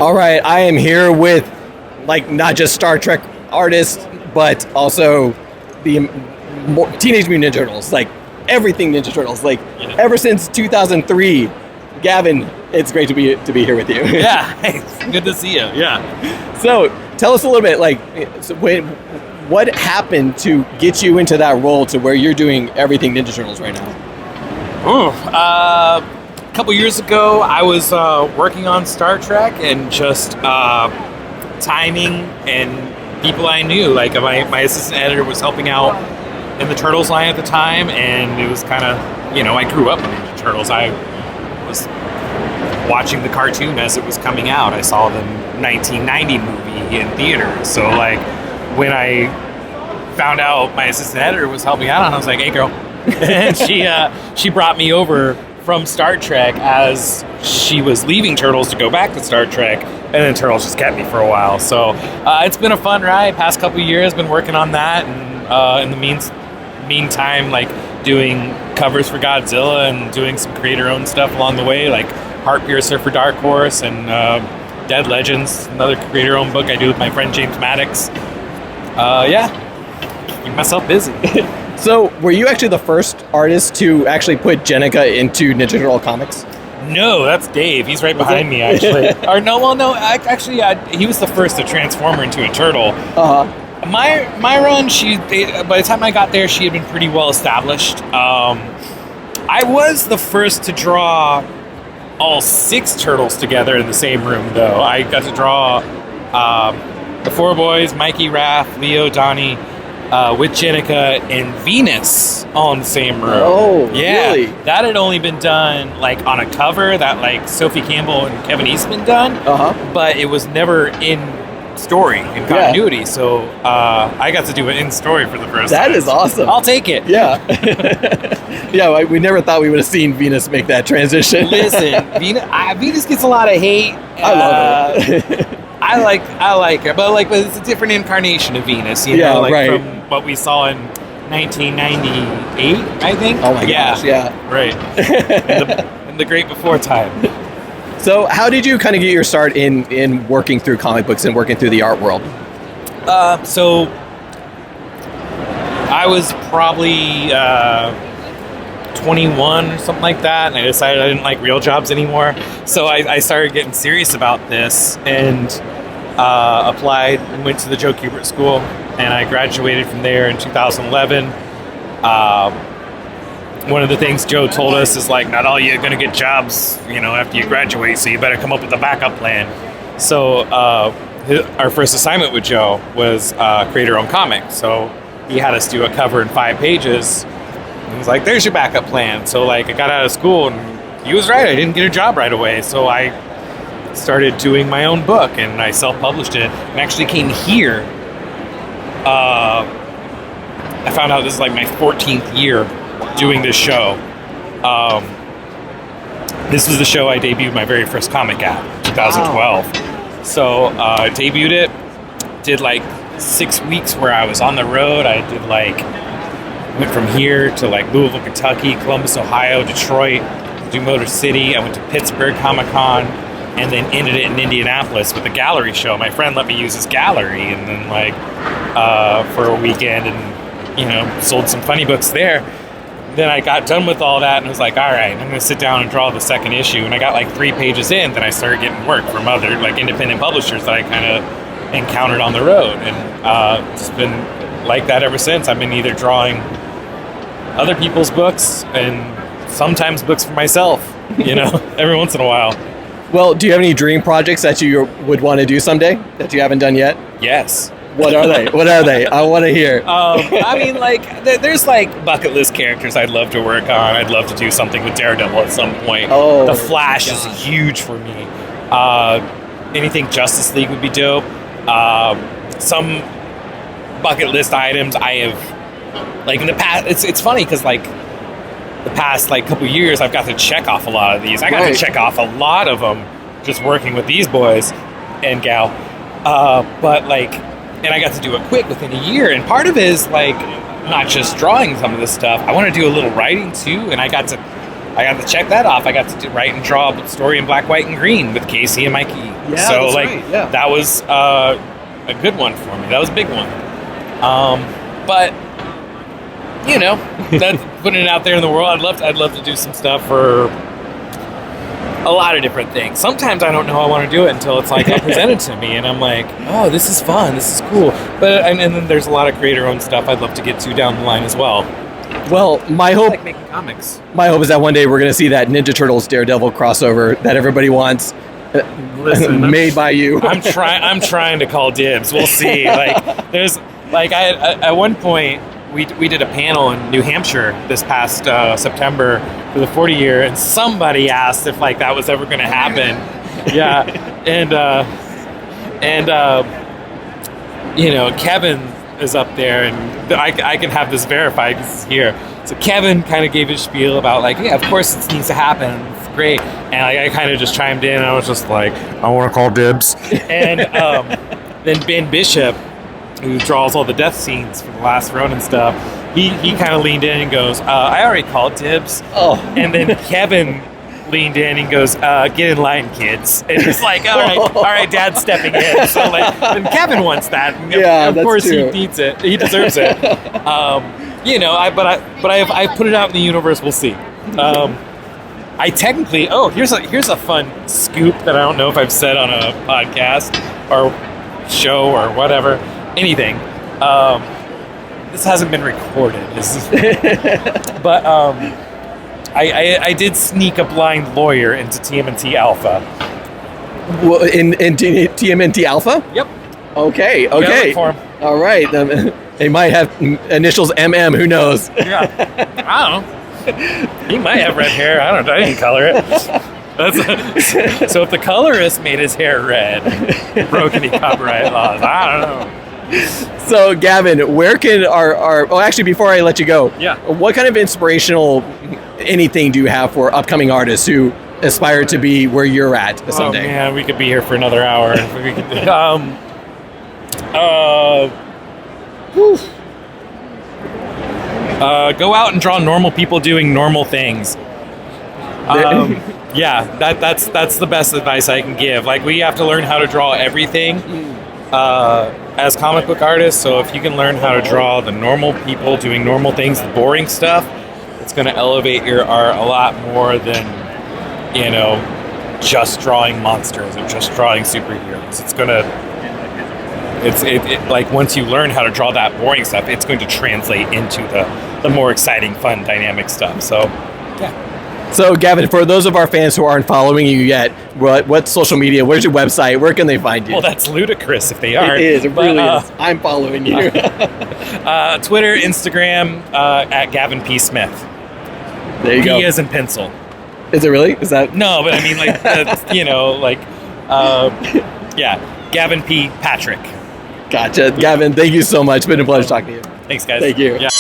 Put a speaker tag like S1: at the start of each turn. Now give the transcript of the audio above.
S1: All right, I am here with, like, not just Star Trek artists, but also the Teenage Mutant Ninja Turtles, like everything Ninja Turtles, like ever since 2003. Gavin, it's great to be here with you.
S2: Yeah, it's good to see you. Yeah.
S1: So tell us a little bit, like, what happened to get you into that role to where you're doing everything Ninja Turtles right now?
S2: A couple years ago, I was working on Star Trek and just timing and people I knew. Like my assistant editor was helping out in the Turtles line at the time, and it was kind of, I grew up with Ninja Turtles. I was watching the cartoon as it was coming out. I saw the 1990 movie in theaters. So, like, when I found out my assistant editor was helping out on it, I was like, hey, girl. And she brought me over from Star Trek as she was leaving Turtles to go back to Star Trek, and then Turtles just kept me for a while. So it's been a fun ride. Past couple years, been working on that, and in the meantime, like, doing covers for Godzilla and doing some creator-owned stuff along the way, like Heartpiercer for Dark Horse and Dead Legends, another creator-owned book I do with my friend James Maddox. Keep myself busy.
S1: So, were you actually the first artist to actually put Jennika into Ninja Turtle comics?
S2: No, that's Dave. He's right behind me, actually. He was the first to transform her into a turtle. My run, by the time I got there, she had been pretty well established. I was the first to draw all 6 turtles together in the same room, though. I got to draw the 4 boys, Mikey, Raph, Leo, Donnie, with Jennika and Venus all in the same room.
S1: Oh,
S2: yeah,
S1: really?
S2: That had only been done, like, on a cover that, like, Sophie Campbell and Kevin Eastman done, but it was never in story, in continuity. Yeah. So I got to do it in story for the first time.
S1: That is awesome.
S2: I'll take it.
S1: Yeah. Yeah, we never thought we would have seen Venus make that transition.
S2: Listen, Venus gets a lot of hate.
S1: I love her.
S2: I like her, but it's a different incarnation of Venus, from what we saw in 1998, I think.
S1: Oh my gosh, yeah.
S2: Right. in the great before time.
S1: So how did you kind of get your start in working through comic books and working through the art world?
S2: So I was probably 21 or something like that, and I decided I didn't like real jobs anymore. So I started getting serious about this and applied and went to the Joe Kubert School, and I graduated from there in 2011. One of the things Joe told us is, like, not all you're going to get jobs, after you graduate, so you better come up with a backup plan. So our first assignment with Joe was creator-owned comic. So he had us do a cover in 5 pages. He was like, there's your backup plan. So, like, I got out of school, and he was right. I didn't get a job right away. So I started doing my own book, and I self-published it, and actually came here. I found out this is, like, my 14th year doing this show. This was the show I debuted my very first comic at, 2012. Wow. So I debuted it, did like 6 weeks where I was on the road. I did went from here to like Louisville, Kentucky, Columbus, Ohio, Detroit, do Motor City. I went to Pittsburgh Comic-Con, and then ended it in Indianapolis with a gallery show. My friend let me use his gallery, and then for a weekend, and sold some funny books there. Then I got done with all that and was like, all right, I'm going to sit down and draw the second issue. And I got like 3 pages in, then I started getting work from other like independent publishers that I kind of encountered on the road. And it's been like that ever since. I've been either drawing other people's books and sometimes books for myself, every once in a while.
S1: Well, do you have any dream projects that you would want to do someday that you haven't done yet?
S2: Yes.
S1: What are they? I want to hear.
S2: There's like bucket list characters I'd love to work on. I'd love to do something with Daredevil at some point.
S1: Oh,
S2: The Flash is huge for me. Anything Justice League would be dope. Some bucket list items I have, like in the past, it's funny because like the past like couple years I've got to check off a lot of these. I got to check off a lot of them just working with these boys and gal. And I got to do it quick within a year. And part of it is like not just drawing some of this stuff. I want to do a little writing too. And I got to I got to check that off. I got to write and draw a story in black, white, and green with Casey and Mikey.
S1: Yeah,
S2: so
S1: that's
S2: like
S1: right, yeah.
S2: that was a good one for me. That was a big one. But you know, that's putting it out there in the world. I'd love to do some stuff for a lot of different things. Sometimes I don't know I want to do it until it's like presented to me, and I'm like, oh, this is fun, this is cool. But and then there's a lot of creator-owned stuff I'd love to get to down the line as well.
S1: Well, my hope,
S2: like making comics.
S1: My hope is that one day we're going to see that Ninja Turtles Daredevil crossover that everybody wants, made by you.
S2: I'm trying to call dibs. We'll see. Like there's like I at one point. We did a panel in New Hampshire this past September for the 40 year, and somebody asked if like that was ever going to happen. Yeah, and you know, Kevin is up there, and I can have this verified because he's here. So Kevin kind of gave his spiel about like, yeah, of course it needs to happen. It's great, and I kind of just chimed in, and I was just like, I want to call dibs, and then Ben Bishop, who draws all the death scenes for the last Ronin stuff, he kind of leaned in and goes, I already called dibs.
S1: Oh.
S2: And then Kevin leaned in and goes, get in line, kids. And it's like, all right, Dad's stepping in. So like, and Kevin wants that. And
S1: yeah,
S2: of course
S1: true.
S2: He needs it. He deserves it. You know, I put it out in the universe. We'll see. I technically, here's a fun scoop that I don't know if I've said on a podcast or show or whatever. Anything. This hasn't been recorded. But I did sneak a blind lawyer into TMNT Alpha.
S1: Well, in TMNT Alpha?
S2: Yep.
S1: Okay.
S2: Yeah, for him.
S1: All right. They might have initials MM. Who knows?
S2: Yeah. I don't know. He might have red hair. I don't know. I didn't color it. So if the colorist made his hair red, broke any copyright laws? I don't know.
S1: So, Gavin, where can actually, before I let you go,
S2: yeah,
S1: what kind of inspirational anything do you have for upcoming artists who aspire to be where you're at someday?
S2: Oh, man, we could be here for another hour. We could, go out and draw normal people doing normal things. Yeah, that's the best advice I can give. Like, we have to learn how to draw everything. As comic book artists, so if you can learn how to draw the normal people doing normal things, the boring stuff, it's going to elevate your art a lot more than, you know, just drawing monsters or just drawing superheroes. It's going to, like once you learn how to draw that boring stuff, it's going to translate into the more exciting, fun, dynamic stuff. So, yeah.
S1: So, Gavin, for those of our fans who aren't following you yet, what social media, where's your website, where can they find you?
S2: Well, that's ludicrous if they aren't.
S1: It is, it really is. I'm following you.
S2: Twitter, Instagram, at Gavin P. Smith.
S1: There you go.
S2: P as in pencil.
S1: Is it really? Is that?
S2: No, but I mean, like, you know, like, yeah, Gavin P. Patrick.
S1: Gotcha. Gavin, thank you so much. It's been a pleasure talking to you.
S2: Thanks, guys.
S1: Thank you.
S2: Yeah.